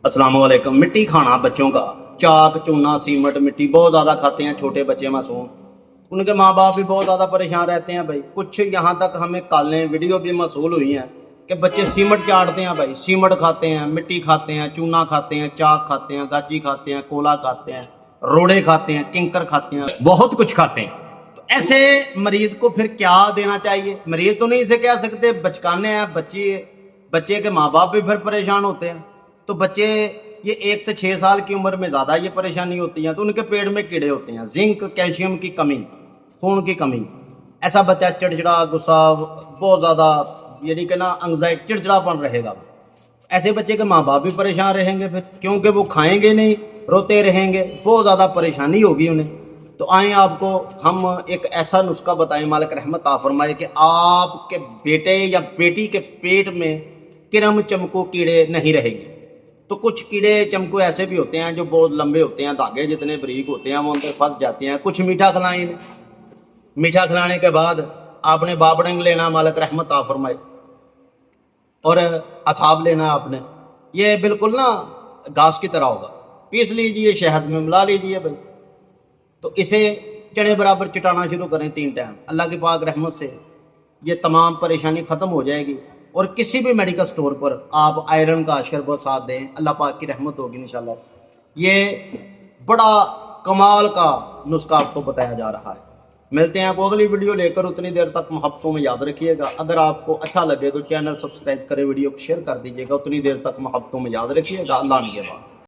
अस्सलाम वालेकुम। मिट्टी खाना बच्चों का, चाक चूना सीमेंट मिट्टी बहुत ज़्यादा खाते हैं छोटे बच्चे मासूम। उनके माँ बाप भी बहुत ज़्यादा परेशान रहते हैं भाई। कुछ यहाँ तक हमें कॉलें वीडियो भी मौसूल हुई हैं कि बच्चे सीमेंट चाटते हैं भाई, सीमेंट खाते हैं, मिट्टी खाते हैं, चूना खाते हैं, चाक खाते हैं, गाची खाते हैं, कोला खाते हैं, रोड़े खाते हैं, किंकर खाते हैं, बहुत कुछ खाते हैं। तो ऐसे मरीज को फिर क्या देना चाहिए? मरीज तो नहीं इसे कह सकते, बचकाने हैं बच्चे के माँ बाप भी फिर परेशान होते हैं। तो बच्चे ये 1 से 6 साल की उम्र में ज़्यादा ये परेशानी होती है, तो उनके पेट में कीड़े होते हैं, जिंक कैल्शियम की कमी, खून की कमी। ऐसा बच्चा चिड़चिड़ा, गुस्सा, बहुत ज़्यादा यानी कि ना एंग्जाइटी, चिड़चिड़ापन रहेगा। ऐसे बच्चे के माँ बाप भी परेशान रहेंगे फिर, क्योंकि वो खाएंगे नहीं, रोते रहेंगे, बहुत ज़्यादा परेशानी होगी उन्हें। तो आए आपको हम एक ऐसा नुस्खा बताएं, मालिक रहमत फरमाए, कि आपके बेटे या बेटी के पेट में किरम चमकू कीड़े नहीं रहेंगे। तो कुछ कीड़े चमकू ऐसे भी होते हैं जो बहुत लंबे होते हैं, धागे जितने बारीक होते हैं, वो अंदर फंस जाते हैं। कुछ मीठा खिलाएं इन्हें। मीठा खिलाने के बाद आपने बाबड़ंग लेना, मालिक रहमत फरमाए, और असाब लेना आपने। ये बिल्कुल ना घास की तरह होगा, पीस लीजिए, शहद में मिला लीजिए भाई। तो इसे चने बराबर चटाना शुरू करें 3 टाइम। अल्लाह की पाक रहमत से ये तमाम परेशानी ख़त्म हो जाएगी। और किसी भी मेडिकल स्टोर पर आप आयरन का शरबत साथ दें, अल्लाह पाक की रहमत होगी इंशाल्लाह। ये बड़ा कमाल का नुस्खा आपको बताया जा रहा है। मिलते हैं आपको अगली वीडियो लेकर, उतनी देर तक मोहब्बतों में याद रखिएगा। अगर आपको अच्छा लगे तो चैनल सब्सक्राइब करें, वीडियो को शेयर कर दीजिएगा। उतनी देर तक मोहब्बतों में याद रखिएगा। अल्लाह निगहबान।